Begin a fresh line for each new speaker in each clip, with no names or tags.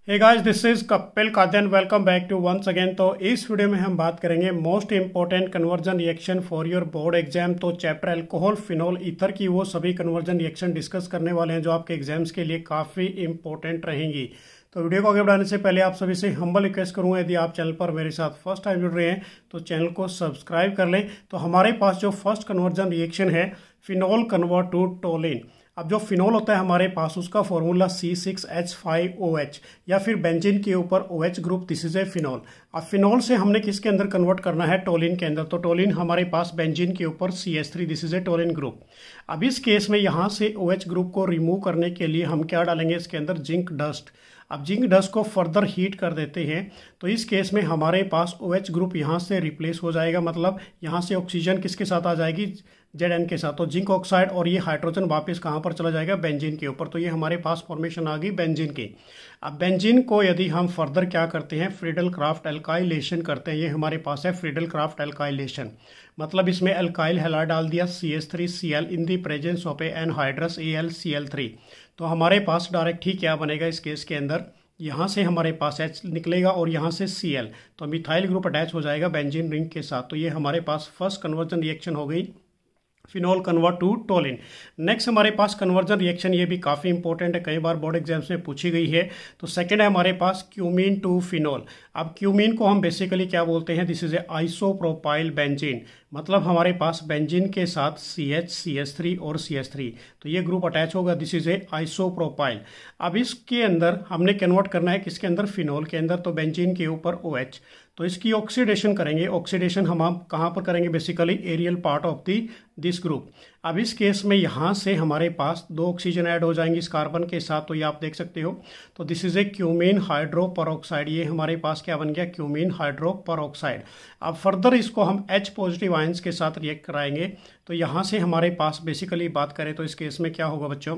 Hey guys, this is Kapil Kadan. Welcome back to once again. तो इस video में हम बात करेंगे most important conversion reaction for your board exam. तो चैप्टर अल्कोहल फिनोल ईथर की वो सभी कन्वर्जन रिएक्शन डिस्कस करने वाले हैं जो आपके एग्जाम्स के लिए काफ़ी इंपॉर्टेंट रहेंगी। तो वीडियो को आगे बढ़ाने से पहले आप सभी से हम्बल रिक्वेस्ट करूंगा, यदि आप चैनल पर मेरे साथ फर्स्ट टाइम जुड़ रहे हैं तो चैनल को सब्सक्राइब कर लें। तो हमारे पास जो फर्स्ट कन्वर्जन रिएक्शन है फिनोल कन्वर्ट टू टोलिन। अब जो फिनोल होता है हमारे पास उसका फॉर्मूला C6H5OH या फिर बेंजीन के ऊपर OH group, this is A phenol. अब फिनोल से हमने किसके अंदर कन्वर्ट करना है? टोलिन के अंदर। तो टोलिन हमारे पास बेंजीन के ऊपर CH3, this is A toluene group. अब इस केस में यहाँ से OH ग्रुप को रिमूव करने के लिए हम क्या डालेंगे इसके अंदर? Zinc dust. अब जिंक डस्ट को फर्दर हीट कर देते हैं तो इस केस में हमारे पास OH ग्रुप यहाँ से रिप्लेस हो जाएगा, मतलब यहाँ से ऑक्सीजन किसके साथ आ जाएगी? Zn के साथ। तो जिंक ऑक्साइड और ये हाइड्रोजन वापस कहाँ पर चला जाएगा? बेंजीन के ऊपर। तो ये हमारे पास फॉर्मेशन आ गई बेंजीन की। अब बेंजीन को यदि हम फर्दर क्या करते हैं? फ्रीडल क्राफ्ट एल्काइलेशन करते हैं। ये हमारे पास है फ्रीडल क्राफ्ट एल्काइलेशन, मतलब इसमें एल्काइल हैलाइड डाल दिया CH3Cl in the presence of A anhydrous AlCl3। तो हमारे पास डायरेक्ट ही क्या बनेगा इस केस के अंदर? यहाँ से हमारे पास H निकलेगा और यहाँ से Cl, तो मिथाइल ग्रुप अटैच हो जाएगा बेंजीन रिंग के साथ। तो ये हमारे पास फर्स्ट कन्वर्जन रिएक्शन हो गई, phenol convert to toluene. Next हमारे पास कन्वर्जन रिएक्शन, ये भी काफ़ी इंपॉर्टेंट है, कई बार बोर्ड एग्जाम्स में पूछी गई है। तो सेकंड है हमारे पास क्यूमीन टू फिनोल। अब क्यूमीन को हम बेसिकली क्या बोलते हैं? This is A isopropyl benzene, मतलब हमारे पास बेंजीन के साथ CH, CH3 और CH3, तो ये ग्रुप अटैच होगा, दिस इज ए आइसोप्रोपाइल। अब इसके अंदर हमने कन्वर्ट करना है किसके अंदर? फिनोल के अंदर। तो बेंजीन के ऊपर OH, तो इसकी ऑक्सीडेशन करेंगे। ऑक्सीडेशन हम कहाँ पर करेंगे? Basically aryl part of the this group. अब इस केस में यहाँ से हमारे पास 2 ऑक्सीजन ऐड हो जाएंगी इस कार्बन के साथ, तो ये आप देख सकते हो। तो this is A cumene hydroperoxide, ये हमारे पास क्या बन गया? Cumene hydroperoxide. अब फर्दर इसको हम H पॉजिटिव आयंस के साथ रिएक्ट कराएंगे। तो यहाँ से हमारे पास बेसिकली बात करें तो इस केस में क्या होगा बच्चों?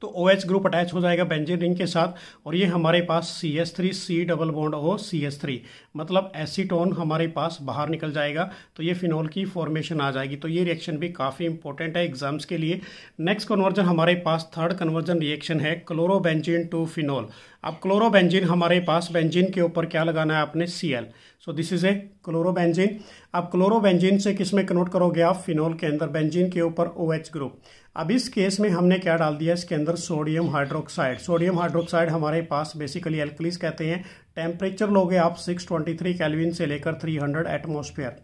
तो OH ग्रुप अटैच हो जाएगा बेंजीन रिंग के साथ और ये हमारे पास CH3C double bond O CH3, मतलब एसीटोन हमारे पास बाहर निकल जाएगा। तो ये फिनोल की फॉर्मेशन आ जाएगी। तो ये रिएक्शन भी काफ़ी इंपॉर्टेंट है एग्जाम्स के लिए। नेक्स्ट कन्वर्जन हमारे पास थर्ड कन्वर्जन रिएक्शन है क्लोरोबेंजीन टू फिनोल। अब क्लोरोबेंजीन हमारे पास बेंजीन के ऊपर क्या लगाना है आपने? Cl। So this is A chlorobenzene. अब क्लोरोबेंजीन से किस में कन्वर्ट करोगे आप? फिनोल के अंदर, बेंजीन के ऊपर OH ग्रुप। अब इस केस में हमने क्या डाल दिया इसके अंदर? Sodium hydroxide. सोडियम हाइड्रोक्साइड हमारे पास बेसिकली एल्कलीस कहते हैं। टेम्परेचर लोगे आप 623 केल्विन से लेकर 300 एटमॉस्फेयर।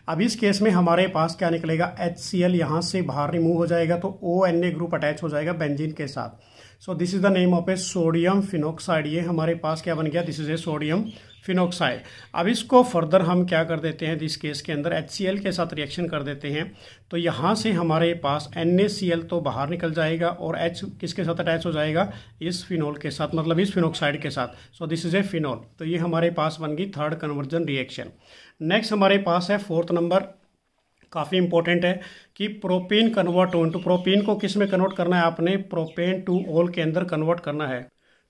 अब इस केस में हमारे पास क्या निकलेगा? HCl यहाँ से बाहर रिमूव हो जाएगा, तो ONA ग्रुप अटैच हो जाएगा बेंजीन के साथ। सो this is the name of A sodium phenoxide. ये हमारे पास क्या बन गया? This is A sodium phenoxide. अब इसको फर्दर हम क्या कर देते हैं? इस केस के अंदर HCl के साथ रिएक्शन कर देते हैं। तो यहाँ से हमारे पास NaCl तो बाहर निकल जाएगा और H किसके साथ अटैच हो जाएगा? इस फिनोल के साथ, मतलब इस फिनोक्साइड के साथ। सो दिस इज ए फिनोल। तो ये हमारे पास बन गई थर्ड कन्वर्जन रिएक्शन। नेक्स्ट हमारे पास है फोर्थ नंबर, काफ़ी इंपॉर्टेंट है कि प्रोपेन कन्वर्ट टू प्रोपेन को किस में कन्वर्ट करना है आपने? प्रोपेन टू ऑल के अंदर कन्वर्ट करना है।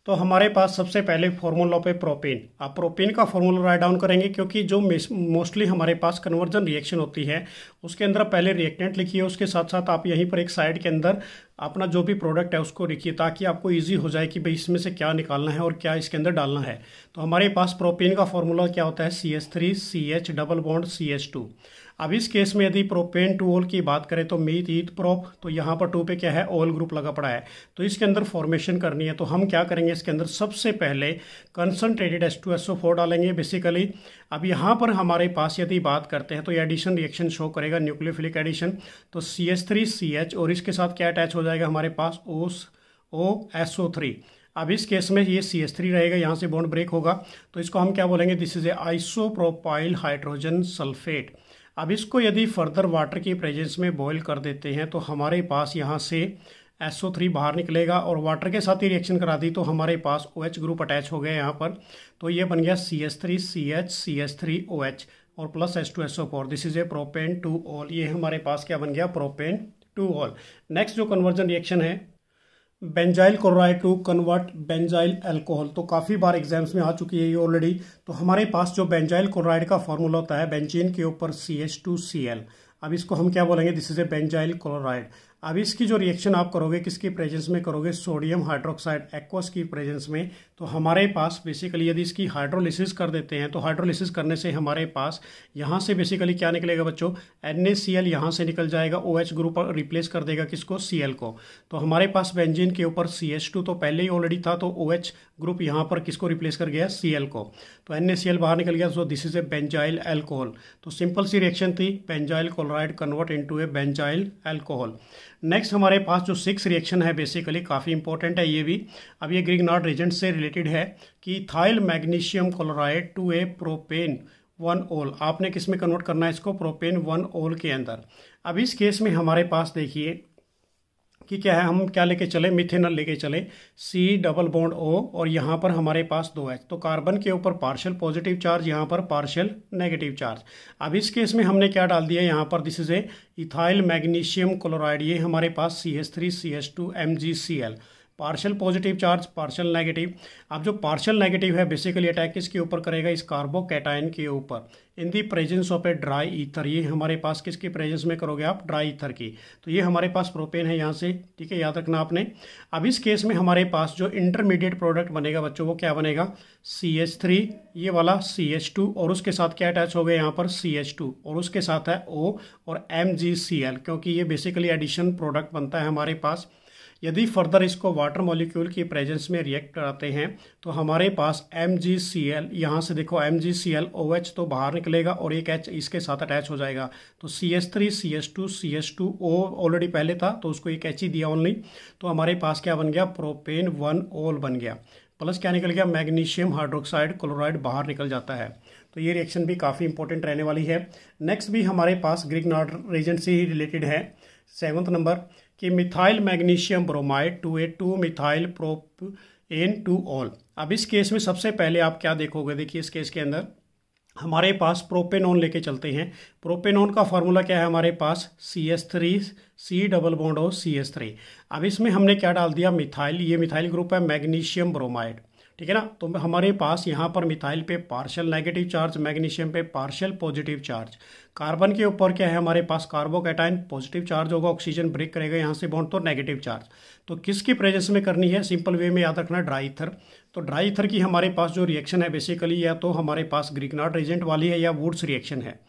तो हमारे पास सबसे पहले फॉर्मूला पे प्रोपेन। आप प्रोपेन का फॉर्मूला राइट डाउन करेंगे, क्योंकि जो मोस्टली हमारे पास कन्वर्जन रिएक्शन होती है उसके अंदर पहले रिएक्टेंट लिखिए, उसके साथ साथ आप यहीं पर एक साइड के अंदर अपना जो भी प्रोडक्ट है उसको लिखिए, ताकि आपको इजी हो जाए कि भाई इसमें से क्या निकालना है और क्या इसके अंदर डालना है। तो हमारे पास प्रोपेन का फॉर्मूला क्या होता है? CH3CH double bond CH2। अब इस केस में यदि प्रोपेन टू ऑल की बात करें तो मीथ ईथ प्रोप, तो यहाँ पर 2 पे क्या है? ऑल ग्रुप लगा पड़ा है। तो इसके अंदर फॉर्मेशन करनी है, तो हम क्या करेंगे? इसके अंदर सबसे पहले कंसंट्रेटेड H2SO4 डालेंगे बेसिकली। अब यहाँ पर हमारे पास यदि बात करते हैं तो ये एडिशन रिएक्शन शो करेगा, न्यूक्लियोफिलिक एडिशन। तो CH3CH और इसके साथ क्या अटैच हो जाएगा हमारे पास? OSO3। अब इस केस में ये CH3 रहेगा, यहाँ से बॉन्ड ब्रेक होगा, तो इसको हम क्या बोलेंगे? This is A isopropyl hydrogen sulphate. अब इसको यदि फर्दर वाटर की प्रेजेंस में बॉईल कर देते हैं तो हमारे पास यहाँ से SO3 बाहर निकलेगा और वाटर के साथ ही रिएक्शन करा दी तो हमारे पास OH ग्रुप अटैच हो गया यहाँ पर। तो ये बन गया CH3CH CH3OH और plus H2SO4, this is a propane two ol. ये हमारे पास क्या बन गया? Propane two ol. नेक्स्ट जो कन्वर्जन रिएक्शन है benzyl chloride to convert benzyl alcohol, तो काफ़ी बार एग्जाम्स में आ चुकी है ये ऑलरेडी। तो हमारे पास जो बेंजाइल क्लोराइड का फॉर्मूला होता है बेंजीन के ऊपर CH2Cl। अब इसको हम क्या बोलेंगे? This is A benzyl chloride. अब इसकी जो रिएक्शन आप करोगे किसकी प्रेजेंस में करोगे, सोडियम हाइड्रोक्साइड एक्वस की प्रेजेंस में, तो हमारे पास बेसिकली यदि इसकी हाइड्रोलिसिस कर देते हैं तो हाइड्रोलिसिस करने से हमारे पास यहाँ से बेसिकली क्या निकलेगा बच्चों, NaCl यहाँ से निकल जाएगा, OH ग्रुप रिप्लेस कर देगा किसको, Cl को। तो हमारे पास बेंजीन के ऊपर CH2 तो पहले ही ऑलरेडी था, तो OH ग्रुप यहाँ पर किसको रिप्लेस कर गया, Cl को। तो NaCl बाहर निकल गया, सो this is A benzyl alcohol. तो सिंपल सी रिएक्शन थी, बेंजाइल क्लोराइड कन्वर्ट इनटू ए बेंजाइल अल्कोहल। नेक्स्ट हमारे पास जो 6 रिएक्शन है बेसिकली काफ़ी इंपॉर्टेंट है ये भी। अब ये ग्रिग्नार्ड रिएजेंट से रिलेटेड है कि ethyl magnesium chloride to a propane 1 ol. आपने किस में कन्वर्ट करना है इसको, प्रोपेन 1 ओल के अंदर। अब इस केस में हमारे पास देखिए कि क्या है, हम क्या लेके चले, मिथेनॉल लेके चले, C+O और यहाँ पर हमारे पास 2H। तो कार्बन के ऊपर पार्शियल पॉजिटिव चार्ज, यहाँ पर पार्शियल नेगेटिव चार्ज। अब इस केस में हमने क्या डाल दिया यहाँ पर, this is a ethyl magnesium chloride, ये हमारे पास CH3CH2 MgCl, partial positive charge partial negative. अब जो पार्शियल नेगेटिव है बेसिकली अटैक किसके ऊपर करेगा, इस कार्बोकैटायन के ऊपर, in the presence of a dry ether. ये हमारे पास किसकी प्रेजेंस में करोगे आप, ड्राई ईथर की। तो ये हमारे पास प्रोपेन है यहाँ से, ठीक है, याद रखना आपने। अब इस केस में हमारे पास जो इंटरमीडिएट प्रोडक्ट बनेगा बच्चों वो क्या बनेगा, CH3 ये वाला CH2 और उसके साथ क्या अटैच हो गया यहाँ पर CH2 और उसके साथ है O और MgCl, क्योंकि ये बेसिकली एडिशन प्रोडक्ट बनता है हमारे पास। यदि फर्दर इसको वाटर मॉलिक्यूल की प्रेजेंस में रिएक्ट कराते हैं तो हमारे पास MgCl, यहाँ से देखो MgCl OH तो बाहर निकलेगा और एक H इसके साथ अटैच हो जाएगा। तो CH3 CH2 CH2O ऑलरेडी पहले था तो उसको एक H ही दिया ओनली, तो हमारे पास क्या बन गया, प्रोपेन 1 ओल बन गया। प्लस क्या निकल गया, मैग्नीशियम हाइड्रोक्साइड क्लोराइड बाहर निकल जाता है। तो ये रिएक्शन भी काफ़ी इंपॉर्टेंट रहने वाली है। नेक्स्ट भी हमारे पास ग्रिग्नार्ड रिएजेंट से ही रिलेटेड है, 7th नंबर कि methyl magnesium bromide to a 2 methyl propane 2 ol. अब इस केस में सबसे पहले आप क्या देखोगे, देखिए इस केस के अंदर हमारे पास प्रोपेनॉन लेके चलते हैं। प्रोपेनॉन का फार्मूला क्या है हमारे पास, CH3 C+O CH3। अब इसमें हमने क्या डाल दिया, मिथाइल, ये मिथाइल ग्रुप है मैग्नीशियम ब्रोमाइड, ठीक है ना। तो हमारे पास यहाँ पर मिथाइल पे पार्शियल नेगेटिव चार्ज, मैग्नीशियम पे पार्शियल पॉजिटिव चार्ज। कार्बन के ऊपर क्या है हमारे पास, कार्बोकैटायन पॉजिटिव चार्ज होगा, ऑक्सीजन ब्रेक करेगा यहाँ से बॉन्ड, तो नेगेटिव चार्ज। तो किसकी प्रेजेंस में करनी है, सिंपल वे में याद रखना, ड्राई ईथर। तो ड्राई ईथर की हमारे पास जो रिएक्शन है बेसिकली या तो हमारे पास ग्रिग्नार्ड रिएजेंट वाली है या वुड्स रिएक्शन है।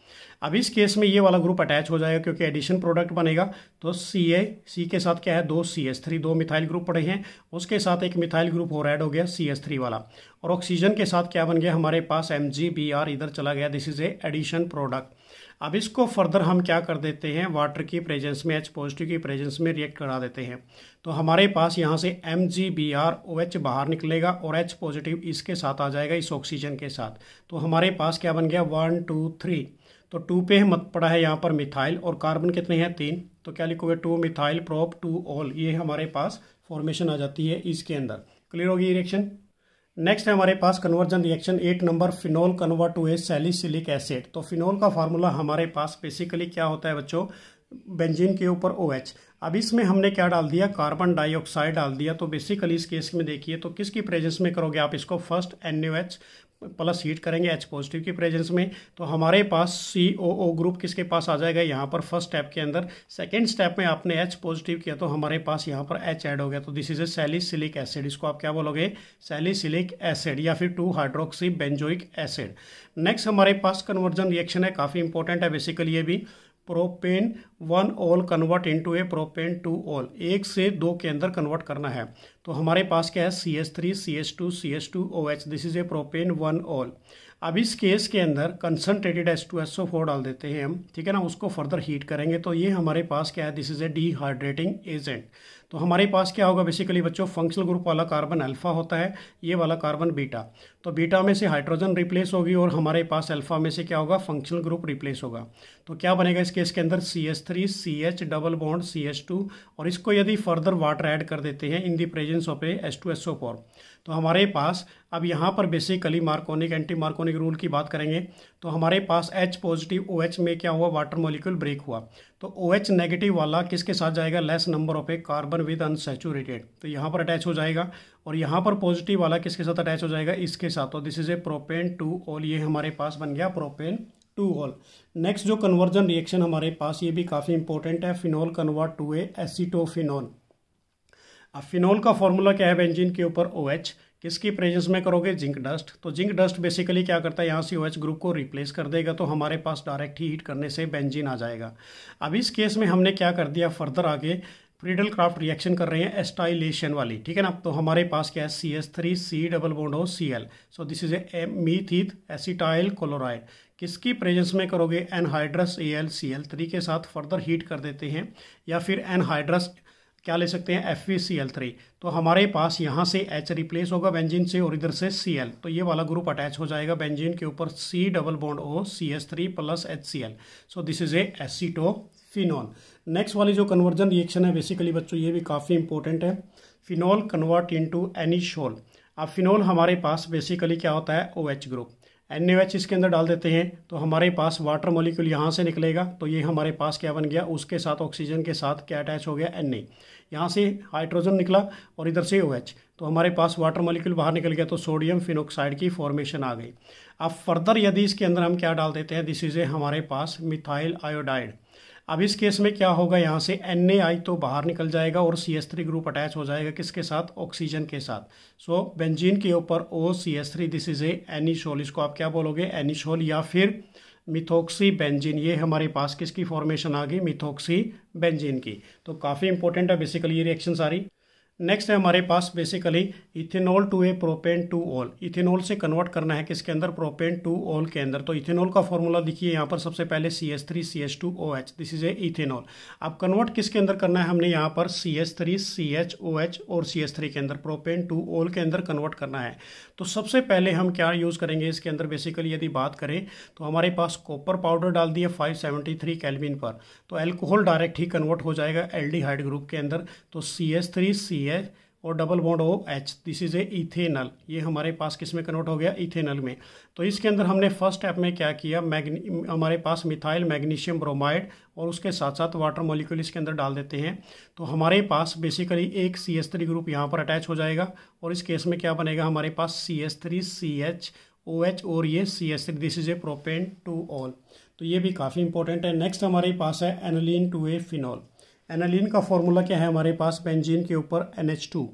अब इस केस में ये वाला ग्रुप अटैच हो जाएगा क्योंकि एडिशन प्रोडक्ट बनेगा। तो C के साथ क्या है, 2 CH3, 2 मिथाइल ग्रुप पड़े हैं, उसके साथ एक मिथाइल ग्रुप और ऐड हो गया CH3 वाला, और ऑक्सीजन के साथ क्या बन गया हमारे पास, MgBr इधर चला गया, this is a addition product. अब इसको फर्दर हम क्या कर देते हैं, वाटर की प्रेजेंस में, H पॉजिटिव की प्रेजेंस में रिएक्ट करा देते हैं। तो हमारे पास यहाँ से MgBr OH बाहर निकलेगा और H पॉजिटिव इसके साथ आ जाएगा, इस ऑक्सीजन के साथ। तो हमारे पास क्या बन गया, 1 2 3। तो 2 पे मत पड़ा है यहाँ पर मिथाइल, और कार्बन कितने हैं, 3। तो क्या लिखोगे, 2 मिथाइल प्रोप 2 ओल, ये हमारे पास फॉर्मेशन आ जाती है इसके अंदर। क्लियर होगी ये रिएक्शन। नेक्स्ट है हमारे पास conversion reaction 8 number, phenol convert to a salicylic acid. तो फिनोल का फार्मूला हमारे पास बेसिकली क्या होता है बच्चों, बेंजीन के ऊपर OH। अब इसमें हमने क्या डाल दिया, कार्बन डाइऑक्साइड डाल दिया। तो बेसिकली इस केस में देखिए तो किसकी प्रेजेंस में करोगे आप इसको, फर्स्ट NaOH प्लस हीट करेंगे H पॉजिटिव की प्रेजेंस में। तो हमारे पास COO ग्रुप किसके पास आ जाएगा, यहाँ पर फर्स्ट स्टेप के अंदर। सेकेंड स्टेप में आपने H पॉजिटिव किया तो हमारे पास यहाँ पर H ऐड हो गया, तो this is A salicylic acid. इसको आप क्या बोलोगे, सैलिसिलिक एसिड या फिर 2 हाइड्रोक्सी बेंजोइक एसिड। नेक्स्ट हमारे पास कन्वर्जन रिएक्शन है, काफ़ी इंपॉर्टेंट है बेसिकली ये भी, प्रोपेन 1 ओल कन्वर्ट इनटू ए प्रोपेन 2 ओल, 1 से 2 के अंदर कन्वर्ट करना है। तो हमारे पास क्या है, CH3 CH2 CH2 OH, this is a propane 1 ओल। अब इस केस के अंदर कंसनट्रेटेड H2SO4 डाल देते हैं हम, ठीक है ना, उसको फर्दर हीट करेंगे तो ये हमारे पास क्या है, this is A dehydrating agent. तो हमारे पास क्या होगा बेसिकली बच्चों, फंक्शनल ग्रुप वाला कार्बन अल्फा होता है, ये वाला कार्बन बीटा। तो बीटा में से हाइड्रोजन रिप्लेस होगी और हमारे पास अल्फा में से क्या होगा, फंक्शनल ग्रुप रिप्लेस होगा। तो क्या बनेगा इस केस के अंदर, CH3 CH double bond CH2, और इसको यदि फर्दर वाटर ऐड कर देते हैं इन the presence of A H2SO4, तो हमारे पास अब यहाँ पर बेसिकली मार्कोनिक एंटी मार्कोनिक रूल की बात करेंगे। तो हमारे पास H पॉजिटिव OH में क्या हुआ, वाटर मॉलिक्यूल ब्रेक हुआ। तो OH नेगेटिव वाला किसके साथ जाएगा, less number of A carbon with unsaturated, तो यहाँ पर अटैच हो जाएगा। और यहाँ पर पॉजिटिव वाला किसके साथ अटैच हो जाएगा, इसके साथ। तो दिस इज ए प्रोपेन 2 ओल, ये हमारे पास बन गया प्रोपेन 2 ऑल। नेक्स्ट जो कन्वर्जन रिएक्शन हमारे पास, ये भी काफ़ी इंपॉर्टेंट है, phenol convert to A acetophenone. अब फिनोल का फॉर्मूला क्या है बेंजीन के ऊपर OH, किसकी प्रेजेंस में करोगे, जिंक डस्ट। तो जिंक डस्ट बेसिकली क्या करता है, यहाँ से OH ग्रुप को रिप्लेस कर देगा, तो हमारे पास डायरेक्ट हीट करने से बेंजीन आ जाएगा। अब इस केस में हमने क्या कर दिया, फर्दर आगे फ्रीडल क्राफ्ट रिएक्शन कर रहे हैं एस्टाइलेशन वाली, ठीक है ना। तो हमारे पास क्या है, CH3C double bond O Cl, so this is a मीथीथ एसिटाइल क्लोराइड। किसकी प्रेजेंस में करोगे, एनहाइड्रस AlCl3 के साथ फर्दर हीट कर देते हैं, या फिर एनहाइड्रस क्या ले सकते हैं, FeCl3। तो हमारे पास यहाँ से H रिप्लेस होगा बेंजीन से और इधर से Cl, तो ये वाला ग्रुप अटैच हो जाएगा बेंजीन के ऊपर, C double bond O CH3 plus HCl, so this is a acetophenone. Next वाली जो कन्वर्जन रिएक्शन है बेसिकली बच्चों, ये भी काफ़ी इंपॉर्टेंट है, फिनोल कन्वर्ट इनटू एनिशोल। अब फिनोल हमारे पास बेसिकली क्या होता है, OH ग्रुप, NaOH इसके अंदर डाल देते हैं, तो हमारे पास वाटर मॉलिक्यूल यहाँ से निकलेगा, तो ये हमारे पास क्या बन गया, उसके साथ ऑक्सीजन के साथ क्या अटैच हो गया, Na। यहाँ से हाइड्रोजन निकला और इधर से OH, तो हमारे पास वाटर मॉलिक्यूल बाहर निकल गया, तो सोडियम फिनोक्साइड की फॉर्मेशन आ गई। अब फर्दर यदि इसके अंदर हम क्या डाल देते हैं, दिस इज ए हमारे पास मिथाइल आयोडाइड। अब इस केस में क्या होगा, यहाँ से Na तो बाहर निकल जाएगा और CH3 ग्रुप अटैच हो जाएगा, किसके साथ, ऑक्सीजन के साथ। सो बेंजीन के ऊपर OCH3, दिस इज ए एनिशोल, इसको आप क्या बोलोगे, एनिशोल या फिर मिथोक्सी बेंजीन। ये हमारे पास किसकी फॉर्मेशन आ गई, मिथोक्सी बेंजीन की। तो काफ़ी इंपॉर्टेंट है बेसिकली ये रिएक्शन सारी। नेक्स्ट है हमारे पास basically ethanol to a propane 2 ol. Ethanol से कन्वर्ट करना है किसके अंदर, प्रोपेन 2 ऑल के अंदर। तो इथेनॉल का फॉर्मूला देखिए यहाँ पर, सबसे पहले CH3CH2OH, this is A ethanol. अब कन्वर्ट किसके अंदर करना है, हमने यहाँ पर CH3CHOH और CH3 के अंदर, प्रोपेन 2 ऑल के अंदर कन्वर्ट करना है। तो सबसे पहले हम क्या यूज़ करेंगे इसके अंदर, बेसिकली यदि बात करें तो हमारे पास कॉपर पाउडर डाल दिया 573 केल्विन पर, तो एल्कोहल डायरेक्ट ही कन्वर्ट हो जाएगा एल्डिहाइड ग्रुप के अंदर। तो CH3CH और double bond OH, this is A ethanal, ये हमारे पास किस में कन्वर्ट हो गया, इथेनल में। तो इसके अंदर हमने फर्स्ट स्टेप में क्या किया, हमारे पास मिथाइल मैग्नीशियम ब्रोमाइड और उसके साथ साथ वाटर मॉलिक्यूल इसके अंदर डाल देते हैं, तो हमारे पास बेसिकली एक CH3 ग्रुप यहाँ पर अटैच हो जाएगा, और इस केस में क्या बनेगा, हमारे पास CH3CHOH और ये CH3, this is a propane 2 all. तो ये भी काफ़ी इंपॉर्टेंट है। नेक्स्ट हमारे पास है aniline to A phenol. Aniline का फॉर्मूला क्या है हमारे पास, बेंजीन के ऊपर NH2।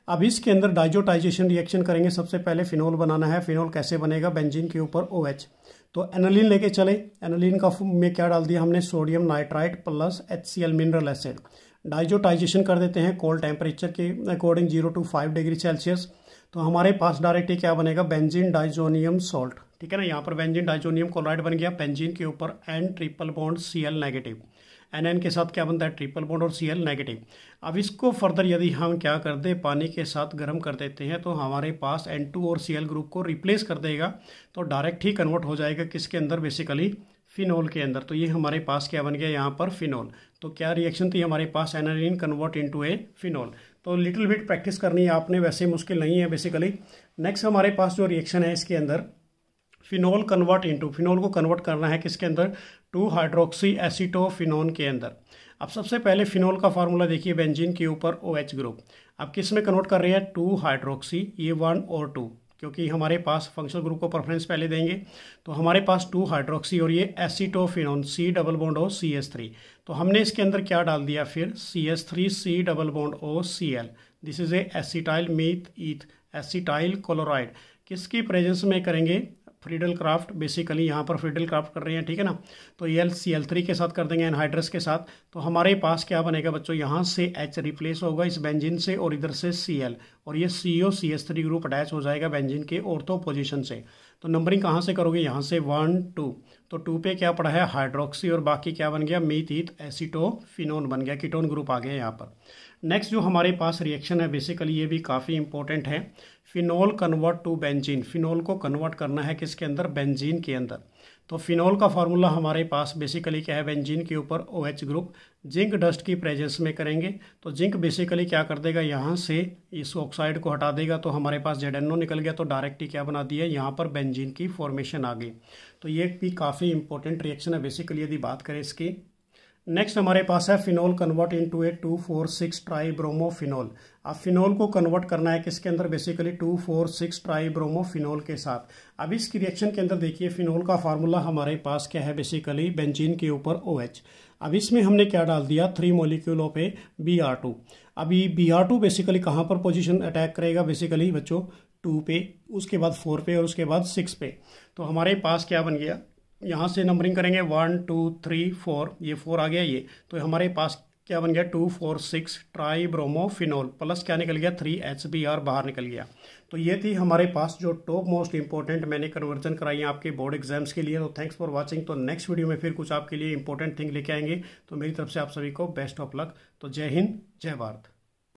अब इसके अंदर डाइजोटाइजेशन रिएक्शन करेंगे, सबसे पहले फिनोल बनाना है। फिनोल कैसे बनेगा, बेंजीन के ऊपर OH। तो एनालीन लेके चले, एनालीन का में क्या डाल दिया हमने, sodium nitrite plus HCl mineral acid. Diazotization कर देते हैं कोल्ड टेम्परेचर के अकॉर्डिंग 0 to 5 डिग्री सेल्सियस। तो हमारे पास डायरेक्ट क्या बनेगा, बेंजीन डाइजोनियम सॉल्ट, ठीक है ना। यहाँ पर बेंजीन डाइजोनियम क्लोराइड बन गया, बेंजीन के ऊपर N triple bond Cl negative, NN के साथ क्या बनता है, ट्रिपल बॉन्ड और Cl नेगेटिव। अब इसको फर्दर यदि हम क्या कर दे, पानी के साथ गर्म कर देते हैं, तो हमारे पास N2 और Cl ग्रुप को रिप्लेस कर देगा, तो डायरेक्ट ही कन्वर्ट हो जाएगा किसके अंदर, बेसिकली फिनोल के अंदर। तो ये हमारे पास क्या बन गया यहाँ पर, फिनोल। तो क्या रिएक्शन थी हमारे पास, एनालीन कन्वर्ट इनटू ए फिनोल। तो लिटिल बिट प्रैक्टिस करनी है आपने, वैसे मुश्किल नहीं है बेसिकली। नेक्स्ट हमारे पास जो रिएक्शन है इसके अंदर, फिनोल कन्वर्ट इनटू, फिनोल को कन्वर्ट करना है किसके अंदर, 2 हाइड्रोक्सी एसीटोफिनोन के अंदर। अब सबसे पहले फिनोल का फार्मूला देखिए, बेंजीन के ऊपर OH ग्रुप। अब किस में कन्वर्ट कर रहे हैं, 2 हाइड्रोक्सी, ये 1 और 2, क्योंकि हमारे पास फंक्शनल ग्रुप को प्रेफरेंस पहले देंगे। तो हमारे पास 2 हाइड्रोक्सी और ये acetophenone, C double bond O CH3। तो हमने इसके अंदर क्या डाल दिया फिर, CH3C double bond O Cl, this is a acetyl मीथ ईथ एसिटाइल क्लोराइड। किसकी प्रेजेंस में करेंगे, फ्रीडल क्राफ्ट, बेसिकली यहाँ पर फ्रीडल क्राफ्ट कर रहे हैं, ठीक है ना। तो LCl3 के साथ कर देंगे, एनहाइड्रस के साथ। तो हमारे पास क्या बनेगा बच्चों, यहाँ से H रिप्लेस होगा इस बेंजीन से और इधर से Cl, और ये CO CH3 ग्रुप अटैच हो जाएगा बेंजीन के ऑर्थो पोजीशन से। तो नंबरिंग कहाँ से करोगे, यहाँ से 1 2, तो 2 पे क्या पड़ा है, हाइड्रोक्सी, और बाकी क्या बन गया, मीथ ईथ एसीटोफिनोन बन गया, कीटोन ग्रुप आ गया यहाँ पर। नेक्स्ट जो हमारे पास रिएक्शन है बेसिकली ये भी काफ़ी इंपॉर्टेंट है, phenol convert to benzene. Phenol को कन्वर्ट करना है किसके अंदर, बेंजीन के अंदर। तो फिनोल का फार्मूला हमारे पास बेसिकली क्या है, बेंजीन के ऊपर OH ग्रुप, जिंक डस्ट की प्रेजेंस में करेंगे। तो जिंक बेसिकली क्या कर देगा, यहाँ से इस ऑक्साइड को हटा देगा, तो हमारे पास ZNO निकल गया, तो डायरेक्ट ही क्या बना दिया, यहाँ पर बेंजीन की फॉर्मेशन आ गई। तो ये भी काफ़ी इंपॉर्टेंट रिएक्शन है बेसिकली यदि बात करें इसकी। नेक्स्ट हमारे पास है फिनोल कन्वर्ट इनटू ए 2,4,6 ट्राईब्रोमोफिनोल। अब फिनोल को कन्वर्ट करना है किसके अंदर, बेसिकली 2,4,6 ट्राईब्रोमोफिनोल के साथ। अब इस रिएक्शन के अंदर देखिए फिनोल का फार्मूला हमारे पास क्या है, बेसिकली बेंजीन के ऊपर OH। अब इसमें हमने क्या डाल दिया, 3 मॉलिक्यूल ऑफ ए Br2। अभी Br2 बेसिकली कहाँ पर पोजीशन अटैक करेगा, बेसिकली बच्चों 2 पे, उसके बाद 4 पे और उसके बाद 6 पे। तो हमारे पास क्या बन गया, यहाँ से नंबरिंग करेंगे 1 2 3 4, ये 4 आ गया ये, तो हमारे पास क्या बन गया 2,4,6 ट्राईब्रोमोफिनोल प्लस क्या निकल गया 3HBr बाहर निकल गया। तो ये थी हमारे पास जो टॉप मोस्ट इंपॉर्टेंट मैंने कन्वर्जन कराई है आपके बोर्ड एग्जाम्स के लिए। तो थैंक्स फॉर वाचिंग। तो नेक्स्ट वीडियो में फिर कुछ आपके लिए इंपॉर्टेंट थिंग लेके आएंगे। तो मेरी तरफ से आप सभी को बेस्ट ऑफ लक। तो जय हिंद, जय भारत।